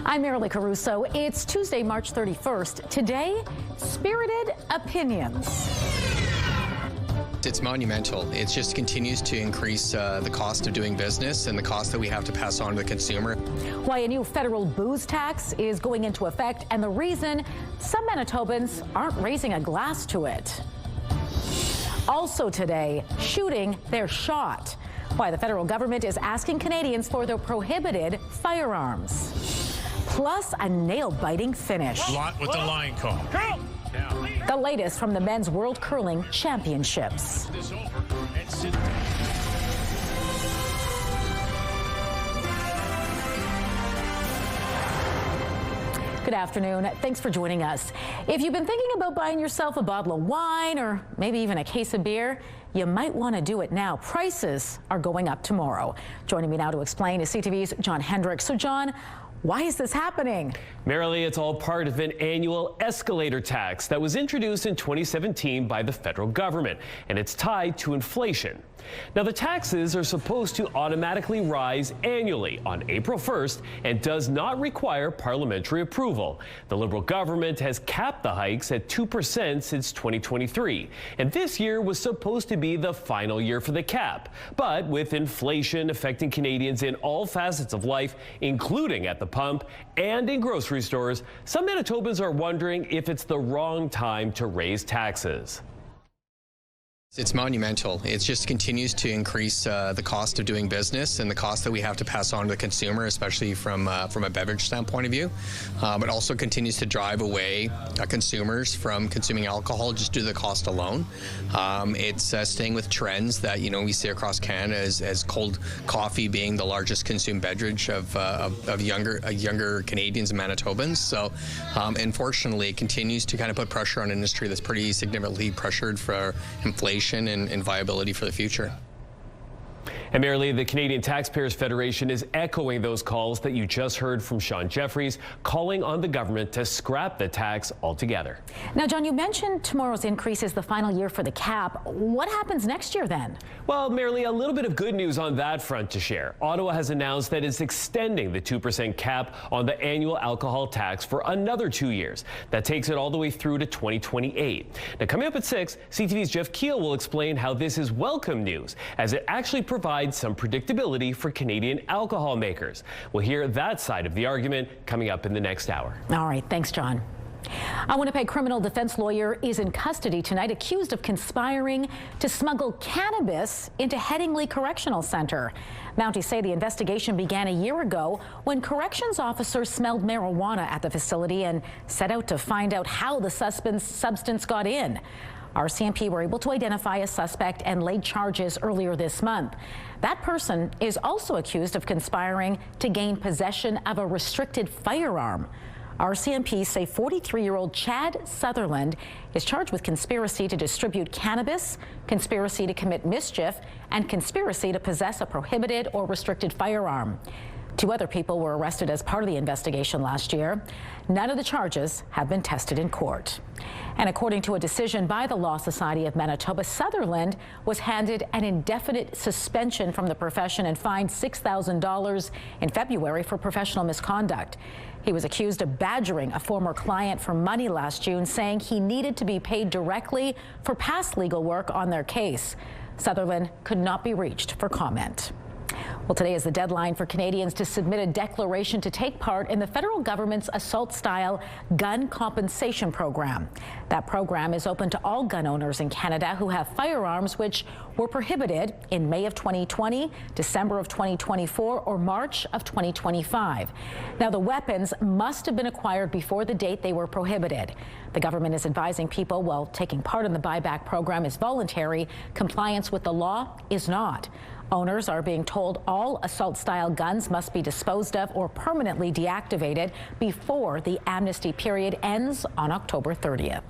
I'm Marilee Caruso. It's Tuesday, March 31st. Today, spirited opinions. It's monumental. It just continues to increase the cost of doing business and the cost that we have to pass on to the consumer. Why a new federal booze tax is going into effect and the reason some Manitobans aren't raising a glass to it. Also today, shooting their shot. Why the federal government is asking Canadians for their prohibited firearms. Plus a nail-biting finish. Lot with the line call. The latest from the Men's World Curling Championships. Good afternoon. Thanks for joining us. If you've been thinking about buying yourself a bottle of wine or maybe even a case of beer, you might want to do it now. Prices are going up tomorrow. Joining me now to explain is CTV's John Hendricks. So, John, why is this happening? Marilee, it's all part of an annual escalator tax that was introduced in 2017 by the federal government, and it's tied to inflation. Now, the taxes are supposed to automatically rise annually on April 1st and does not require parliamentary approval. The Liberal government has capped the hikes at 2% since 2023, and this year was supposed to be the final year for the cap. But with inflation affecting Canadians in all facets of life, including at the pump and in grocery stores, some Manitobans are wondering if it's the wrong time to raise taxes. It's monumental. It just continues to increase the cost of doing business and the cost that we have to pass on to the consumer, especially from a beverage standpoint of view. But also continues to drive away consumers from consuming alcohol just due to the cost alone. It's staying with trends that we see across Canada as cold coffee being the largest consumed beverage of younger Canadians and Manitobans. So unfortunately, it continues to kind of put pressure on an industry that's pretty significantly pressured for inflation and viability for the future. And Marilee, the Canadian Taxpayers Federation is echoing those calls that you just heard from Sean Jeffries, calling on the government to scrap the tax altogether. Now, John, you mentioned tomorrow's increase is the final year for the cap. What happens next year then? Well, Marilee, a little bit of good news on that front to share. Ottawa has announced that it's extending the 2% cap on the annual alcohol tax for another 2 years. That takes it all the way through to 2028. Now, coming up at 6, CTV's Jeff Keel will explain how this is welcome news, as it actually provides some predictability for Canadian alcohol makers. We'll hear that side of the argument coming up in the next hour. All right. Thanks, John. A Winnipeg criminal defense lawyer is in custody tonight, accused of conspiring to smuggle cannabis into Headingley Correctional Center. Mounties say the investigation began a year ago when corrections officers smelled marijuana at the facility and set out to find out how the substance got in. RCMP were able to identify a suspect and laid charges earlier this month. That person is also accused of conspiring to gain possession of a restricted firearm. RCMP say 43-year-old Chad Sutherland is charged with conspiracy to distribute cannabis, conspiracy to commit mischief, and conspiracy to possess a prohibited or restricted firearm. 2 other people were arrested as part of the investigation last year. None of the charges have been tested in court. And according to a decision by the Law Society of Manitoba, Sutherland was handed an indefinite suspension from the profession and fined $6,000 in February for professional misconduct. He was accused of badgering a former client for money last June, saying he needed to be paid directly for past legal work on their case. Sutherland could not be reached for comment. Well, today is the deadline for Canadians to submit a declaration to take part in the federal government's assault-style gun compensation program. That program is open to all gun owners in Canada who have firearms which were prohibited in May of 2020, December of 2024, or March of 2025. Now, the weapons must have been acquired before the date they were prohibited. The government is advising people while taking part in the buyback program is voluntary, compliance with the law is not. Owners are being told all assault-style guns must be disposed of or permanently deactivated before the amnesty period ends on October 30th.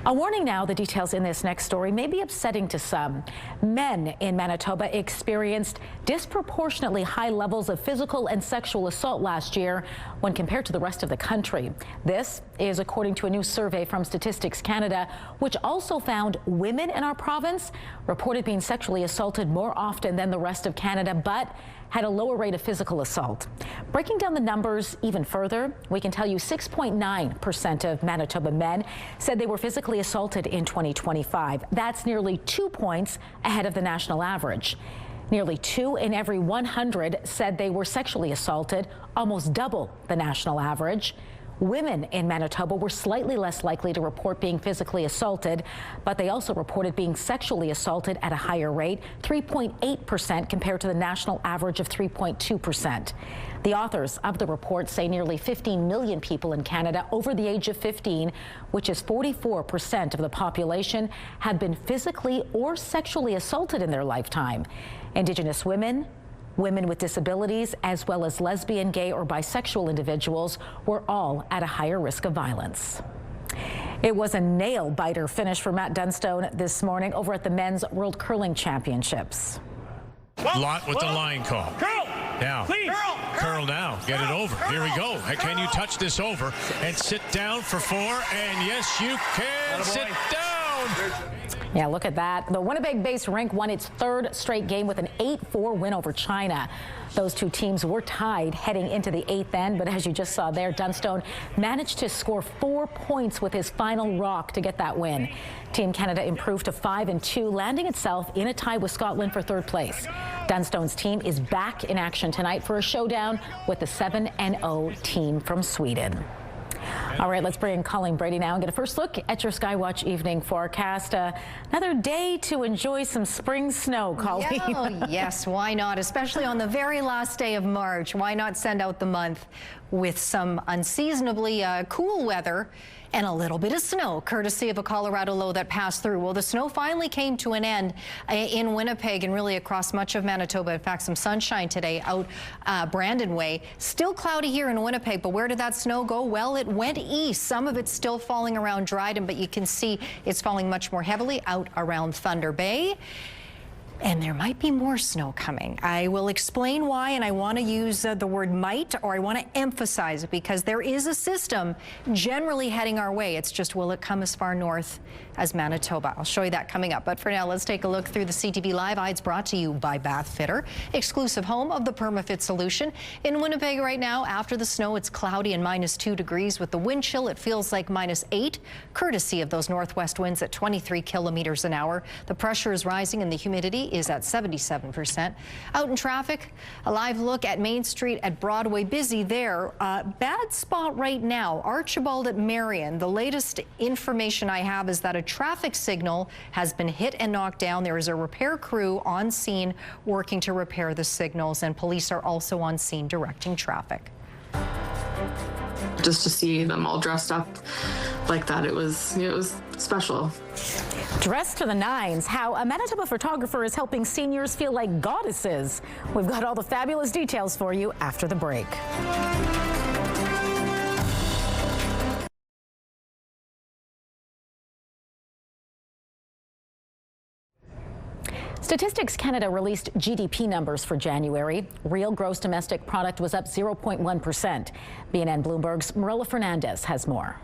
A warning now, the details in this next story may be upsetting to some. Men in Manitoba experienced disproportionately high levels of physical and sexual assault last year when compared to the rest of the country. This is according to a new survey from Statistics Canada, which also found women in our province reported being sexually assaulted more often than the rest of Canada, but had a lower rate of physical assault. Breaking down the numbers even further, we can tell you 6.9% of Manitoba men said they were physically assaulted in 2025. That's nearly 2 points ahead of the national average. Nearly 2 in every 100 said they were sexually assaulted, almost double the national average. Women in Manitoba were slightly less likely to report being physically assaulted, but they also reported being sexually assaulted at a higher rate, 3.8% compared to the national average of 3.2%. The authors of the report say nearly 15 million people in Canada over the age of 15, which is 44% of the population, have been physically or sexually assaulted in their lifetime. Indigenous women, women with disabilities, as well as lesbian, gay, or bisexual individuals were all at a higher risk of violence. It was a nail-biter finish for Matt Dunstone this morning over at the Men's World Curling Championships. Lot with the line call. Curl! Now, Please! curl now. Get it over. Here we go. Can you touch this over and sit down for 4? And yes, you can. Sit down. Yeah, look at that. The Winnipeg-based rink won its 3rd straight game with an 8-4 win over China. Those two teams were tied heading into the 8th end, but as you just saw there, Dunstone managed to score 4 points with his final rock to get that win. Team Canada improved to 5-2, landing itself in a tie with Scotland for 3rd place. Dunstone's team is back in action tonight for a showdown with the 7-0 team from Sweden. All right, let's bring in Colleen Brady now and get a first look at your Skywatch evening forecast. Another day to enjoy some spring snow, Colleen. Oh, yes, why not? Especially on the very last day of March. Why not send out the month with some unseasonably cool weather and a little bit of snow, courtesy of a Colorado low that passed through. Well, the snow finally came to an end in Winnipeg and really across much of Manitoba. In fact, some sunshine today out Brandon Way. Still cloudy here in Winnipeg, but where did that snow go? Well, it went east. Some of it's still falling around Dryden, but you can see it's falling much more heavily out around Thunder Bay. And there might be more snow coming. I will explain why, and I want to use the word might, or I want to emphasize it, because there is a system generally heading our way. It's just, will it come as far north as Manitoba? I'll show you that coming up. But for now, let's take a look through the CTV Live Eyes, brought to you by Bath Fitter, exclusive home of the PermaFit solution. In Winnipeg right now, after the snow, it's cloudy and -2 degrees. With the wind chill, it feels like -8, courtesy of those northwest winds at 23 kilometers an hour. The pressure is rising and the humidity is at 77%. Out in traffic, a live look at Main Street at Broadway. Busy there. Bad spot right now, Archibald at Marion. The latest information I have is that a traffic signal has been hit and knocked down. There is a repair crew on scene working to repair the signals, and police are also on scene directing traffic. Just to see them all dressed up like that, it was special. Dressed to the nines, how a Manitoba photographer is helping seniors feel like goddesses. We've got all the fabulous details for you after the break. Statistics Canada released GDP numbers for January. Real gross domestic product was up 0.1%. BNN Bloomberg's Marilla Fernandez has more.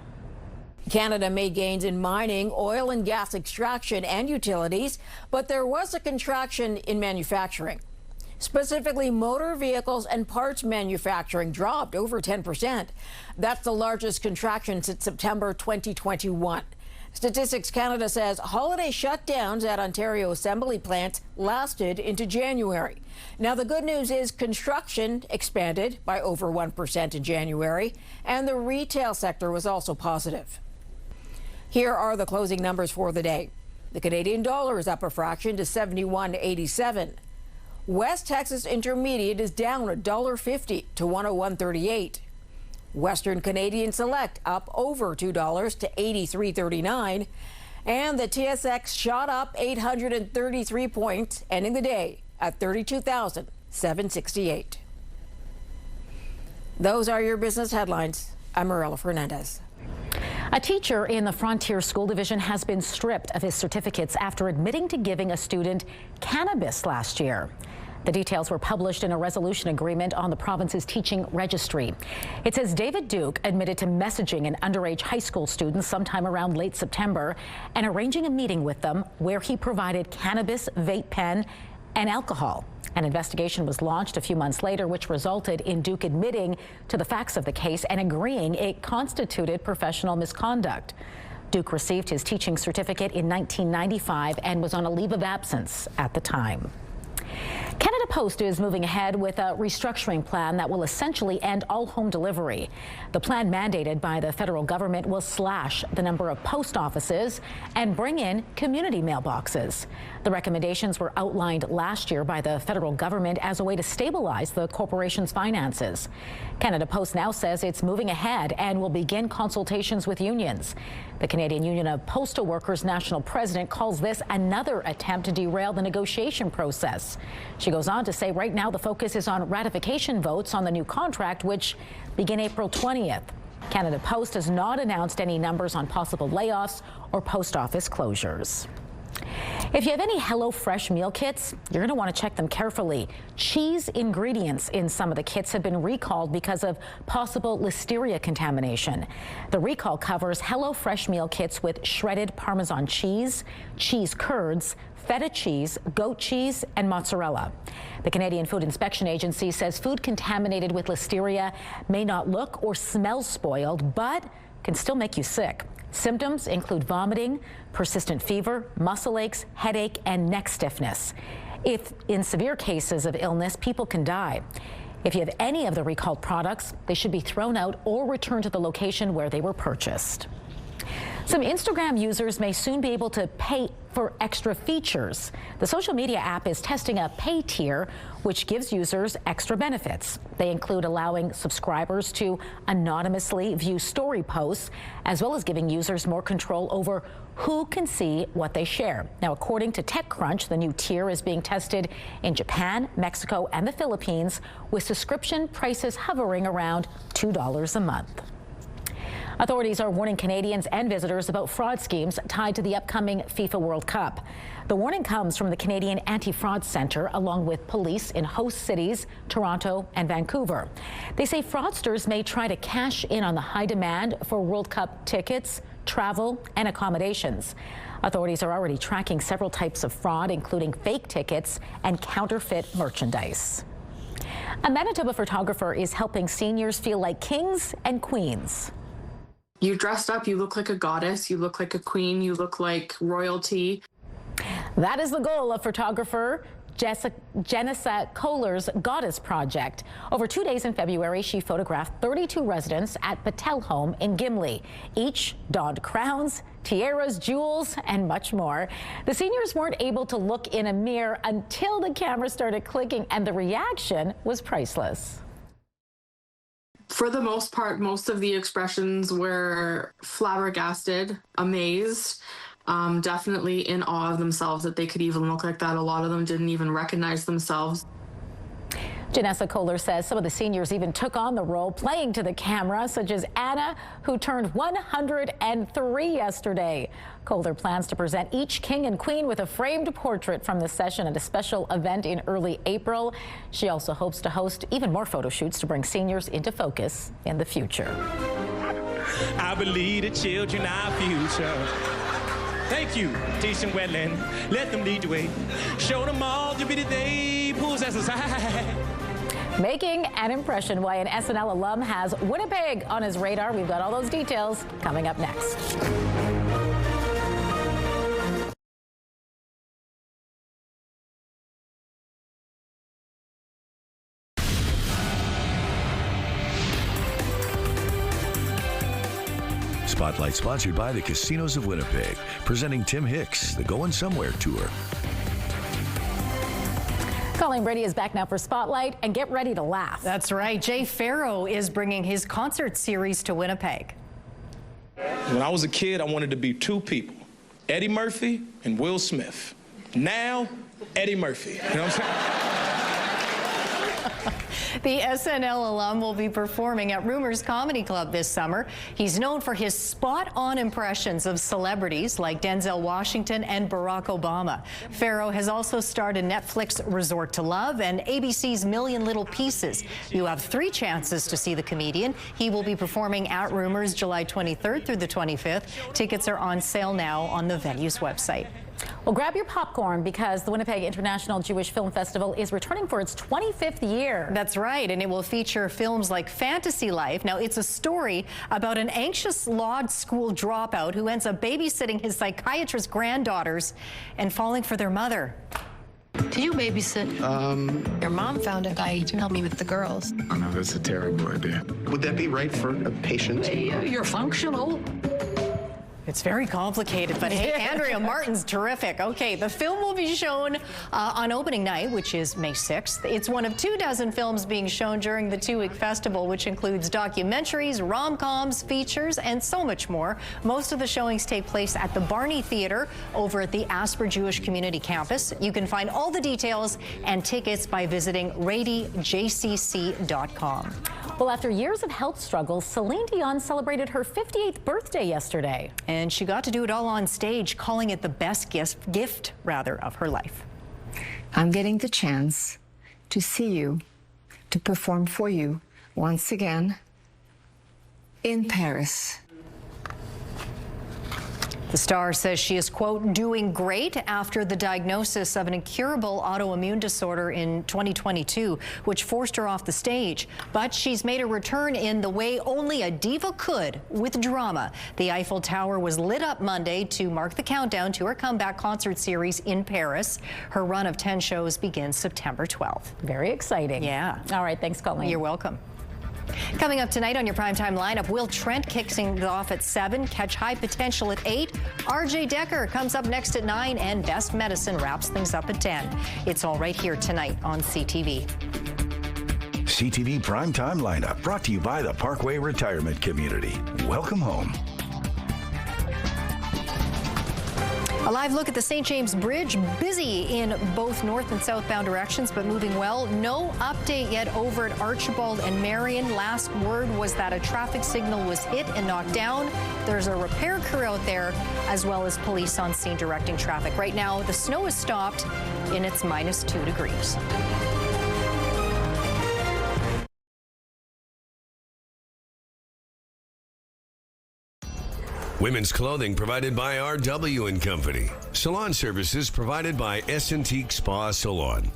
Canada made gains in mining, oil and gas extraction and utilities, but there was a contraction in manufacturing. Specifically, motor vehicles and parts manufacturing dropped over 10%. That's the largest contraction since September 2021. Statistics Canada says holiday shutdowns at Ontario assembly plants lasted into January. Now, the good news is construction expanded by over 1% in January, and the retail sector was also positive. Here are the closing numbers for the day. The Canadian dollar is up a fraction to 71.87. West Texas Intermediate is down $1.50 to 101.38. Western Canadian Select up over $2 to 83.39. And the TSX shot up 833 points, ending the day at 32,768. Those are your business headlines. I'm Marilla Fernandez. A teacher in the Frontier School Division has been stripped of his certificates after admitting to giving a student cannabis last year. The details were published in a resolution agreement on the province's teaching registry. It says David Duke admitted to messaging an underage high school student sometime around late September and arranging a meeting with them where he provided cannabis, vape pen, and alcohol. An investigation was launched a few months later, which resulted in Duke admitting to the facts of the case and agreeing it constituted professional misconduct. Duke received his teaching certificate in 1995 and was on a leave of absence at the time. Canada Post is moving ahead with a restructuring plan that will essentially end all home delivery. The plan, mandated by the federal government, will slash the number of post offices and bring in community mailboxes. The recommendations were outlined last year by the federal government as a way to stabilize the corporation's finances. Canada Post now says it's moving ahead and will begin consultations with unions. The Canadian Union of Postal Workers national president calls this another attempt to derail the negotiation process. She goes on to say right now the focus is on ratification votes on the new contract, which begin April 20th. Canada Post has not announced any numbers on possible layoffs or post office closures. If you have any HelloFresh meal kits, you're going to want to check them carefully. Cheese ingredients in some of the kits have been recalled because of possible listeria contamination. The recall covers HelloFresh meal kits with shredded Parmesan cheese, cheese curds, feta cheese, goat cheese, and mozzarella. The Canadian Food Inspection Agency says food contaminated with listeria may not look or smell spoiled, but can still make you sick. Symptoms include vomiting, persistent fever, muscle aches, headache, and neck stiffness. If in severe cases of illness, people can die. If you have any of the recalled products, they should be thrown out or returned to the location where they were purchased. Some Instagram users may soon be able to pay for extra features. The social media app is testing a pay tier, which gives users extra benefits. They include allowing subscribers to anonymously view story posts, as well as giving users more control over who can see what they share. Now, according to TechCrunch, the new tier is being tested in Japan, Mexico, and the Philippines, with subscription prices hovering around $2 a month. Authorities are warning Canadians and visitors about fraud schemes tied to the upcoming FIFA World Cup. The warning comes from the Canadian Anti-Fraud Centre, along with police in host cities, Toronto and Vancouver. They say fraudsters may try to cash in on the high demand for World Cup tickets, travel, and accommodations. Authorities are already tracking several types of fraud, including fake tickets and counterfeit merchandise. A Manitoba photographer is helping seniors feel like kings and queens. You dressed up, you look like a goddess, you look like a queen, you look like royalty. That is the goal of photographer Jenessa Kohler's Goddess Project. Over 2 days in February, she photographed 32 residents at Patel Home in Gimli. Each donned crowns, tiaras, jewels, and much more. The seniors weren't able to look in a mirror until the camera started clicking, and the reaction was priceless. For the most part, most of the expressions were flabbergasted, amazed, definitely in awe of themselves that they could even look like that. A lot of them didn't even recognize themselves. Jenessa Kohler says some of the seniors even took on the role, playing to the camera, such as Anna, who turned 103 yesterday. Kohler plans to present each king and queen with a framed portrait from the session at a special event in early April. She also hopes to host even more photo shoots to bring seniors into focus in the future. I believe the children are our future. Thank you, teach them wetland. Let them lead the way. Show them all to be the day pulls us aside. Making an impression, why an SNL alum has Winnipeg on his radar. We've got all those details coming up next. Spotlight sponsored by the Casinos of Winnipeg, presenting Tim Hicks, the Going Somewhere Tour. Colleen Brady is back now for Spotlight, and get ready to laugh. That's right. Jay Farrow is bringing his concert series to Winnipeg. When I was a kid, I wanted to be two people, Eddie Murphy and Will Smith. Now, Eddie Murphy. You know what I'm saying? The SNL alum will be performing at Rumors Comedy Club this summer. He's known for his spot-on impressions of celebrities like Denzel Washington and Barack Obama. Farrow has also starred in Netflix Resort to Love and ABC's Million Little Pieces. You have 3 chances to see the comedian. He will be performing at Rumors July 23rd through the 25th. Tickets are on sale now on the venue's website. Well, grab your popcorn because the Winnipeg International Jewish Film Festival is returning for its 25th year. That's right, and it will feature films like Fantasy Life. Now, it's a story about an anxious law school dropout who ends up babysitting his psychiatrist granddaughters and falling for their mother. Do you babysit? Your mom found a guy to help me with the girls. Oh, no, that's a terrible idea. Would that be right for a patient? You're functional. It's very complicated, but hey, Andrea Martin's terrific. Okay, the film will be shown on opening night, which is May 6th. It's one of 24 films being shown during the 2-week festival, which includes documentaries, rom-coms, features, and so much more. Most of the showings take place at the Barney Theatre over at the Asper Jewish Community Campus. You can find all the details and tickets by visiting radyjcc.com. Well, after years of health struggles, Celine Dion celebrated her 58th birthday yesterday. And she got to do it all on stage, calling it the best gift of her life. I'm getting the chance to see you, to perform for you once again in Paris. The star says she is, quote, doing great after the diagnosis of an incurable autoimmune disorder in 2022, which forced her off the stage. But she's made a return in the way only a diva could, with drama. The Eiffel Tower was lit up Monday to mark the countdown to her comeback concert series in Paris. Her run of 10 shows begins September 12th. Very exciting. Yeah. All right, thanks, Colleen. You're welcome. Coming up tonight on your primetime lineup, Will Trent kicks things off at 7, Catch High Potential at 8. RJ Decker comes up next at 9, and Best Medicine wraps things up at 10. It's all right here tonight on CTV. CTV Primetime Lineup brought to you by the Parkway Retirement Community. Welcome home. A live look at the St. James Bridge, busy in both north and southbound directions, but moving well. No update yet over at Archibald and Marion. Last word was that a traffic signal was hit and knocked down. There's a repair crew out there, as well as police on scene directing traffic. Right now, the snow is stopped and it's -2 degrees. Women's clothing provided by R.W. & Company. Salon services provided by S&T Spa Salon.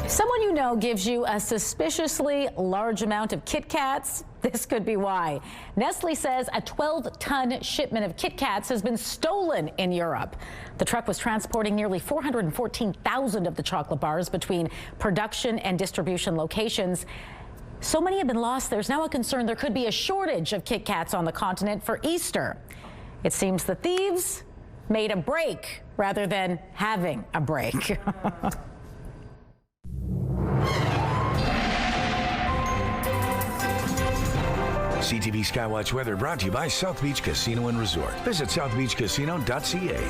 Someone you know gives you a suspiciously large amount of Kit Kats. This could be why. Nestle says a 12-ton shipment of Kit Kats has been stolen in Europe. The truck was transporting nearly 414,000 of the chocolate bars between production and distribution locations. So many have been lost, there's now a concern there could be a shortage of Kit Kats on the continent for Easter. It seems the thieves made a break rather than having a break. CTV Skywatch weather brought to you by South Beach Casino and Resort. Visit southbeachcasino.ca.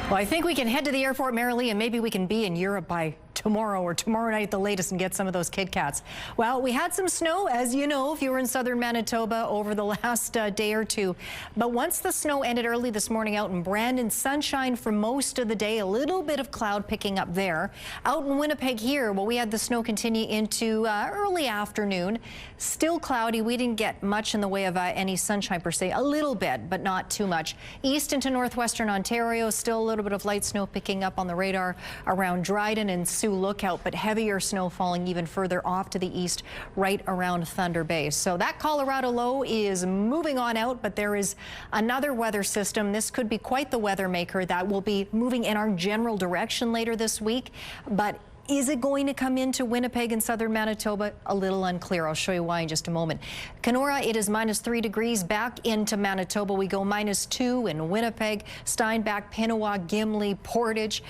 Well, I think we can head to the airport merrily, and maybe we can be in Europe by tomorrow or tomorrow night at the latest and get some of those Kit Kats. Well, we had some snow, as you know, if you were in southern Manitoba over the last day or two. But once the snow ended early this morning out in Brandon, sunshine for most of the day, a little bit of cloud picking up there. Out in Winnipeg here, well, we had the snow continue into early afternoon. Still cloudy. We didn't get much in the way of any sunshine per se, a little bit, but not too much. East into northwestern Ontario, still a little bit of light snow picking up on the radar around Dryden and Sioux Lookout, but heavier snow falling even further off to the east right around Thunder Bay. So that Colorado low is moving on out, but there is another weather system. This could be quite the weather maker that will be moving in our general direction later this week. But is it going to come into Winnipeg and southern Manitoba? A little unclear. I'll show you why in just a moment. Kenora, it is -3 degrees. Back into Manitoba, we go -2 in Winnipeg, Steinbach, Pinawa, Gimli, Portage.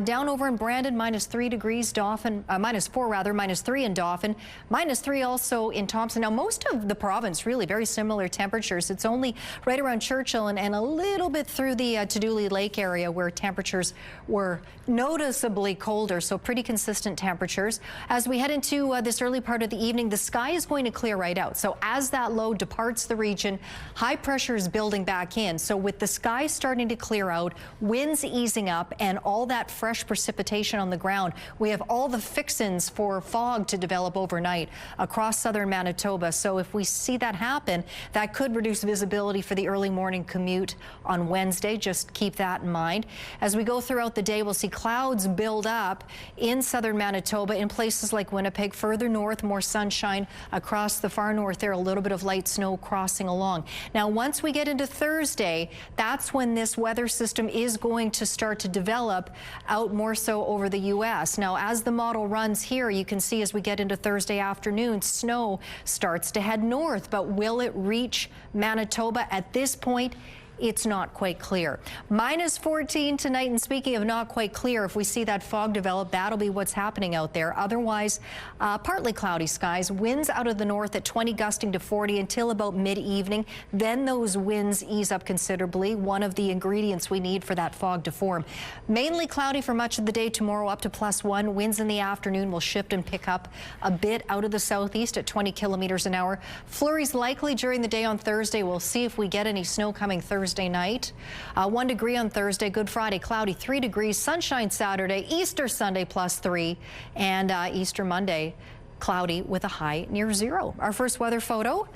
Down over in Brandon, -3 degrees. Dauphin, -4 rather, -3 in Dauphin, -3 also in Thompson. Now, most of the province, really very similar temperatures. It's only right around Churchill and a little bit through the Tuduli Lake area where temperatures were noticeably colder, so pretty consistent consistent temperatures. As we head into this early part of the evening, the sky is going to clear right out. So as that low departs the region, high pressure is building back in. So with the sky starting to clear out, winds easing up, and all that fresh precipitation on the ground, we have all the fixins for fog to develop overnight across southern Manitoba. So if we see that happen, that could reduce visibility for the early morning commute on Wednesday. Just keep that in mind. As we go throughout the day, we'll see clouds build up in southern Manitoba, in places like Winnipeg. Further north, more sunshine. Across the far north there, a little bit of light snow crossing along. Now, once we get into Thursday, that's when this weather system is going to start to develop out more so over the U.S. Now, as the model runs here, you can see as we get into Thursday afternoon, snow starts to head north. But will it reach Manitoba? At this point, it's not quite clear. -14 tonight, and speaking of not quite clear, if we see that fog develop, that'll be what's happening out there. Otherwise, partly cloudy skies, winds out of the north at 20 gusting to 40 until about mid-evening. Then those winds ease up considerably, one of the ingredients we need for that fog to form. Mainly cloudy for much of the day tomorrow, up to +1. Winds in the afternoon will shift and pick up a bit out of the southeast at 20 kilometers an hour. Flurries likely during the day on Thursday. We'll see if we get any snow coming Thursday night. 1 degree on Thursday, Good Friday, cloudy, 3 degrees, sunshine Saturday, Easter Sunday +3, and Easter Monday, cloudy with a high near 0. Our first weather photo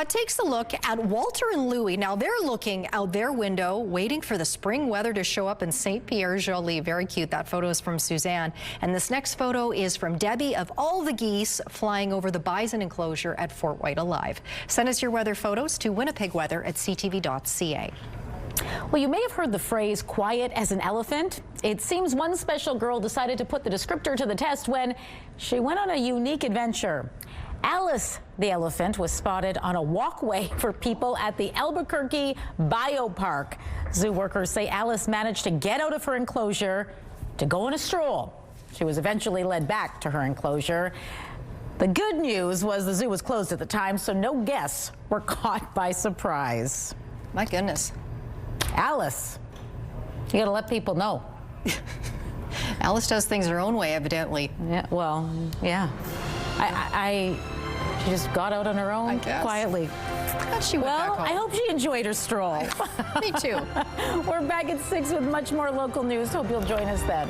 takes a look at Walter and Louie. Now they're looking out their window, waiting for the spring weather to show up in St. Pierre-Jolie. Very cute. That photo is from Suzanne. And this next photo is from Debbie of all the geese flying over the bison enclosure at Fort White alive. Send us your weather photos to winnipegweather@ctv.ca. Well, you may have heard the phrase quiet as an elephant. It seems one special girl decided to put the descriptor to the test when she went on a unique adventure. Alice the elephant was spotted on a walkway for people at the Albuquerque Biopark. Zoo workers say Alice managed to get out of her enclosure to go on a stroll. She was eventually led back to her enclosure. The good news was the zoo was closed at the time, so no guests were caught by surprise. My goodness. Alice, you gotta let people know. Alice does things her own way, evidently. Yeah, well, yeah. She just got out on her own quietly. She went back home. I hope she enjoyed her stroll. Me too. We're back at 6 with much more local news. Hope you'll join us then.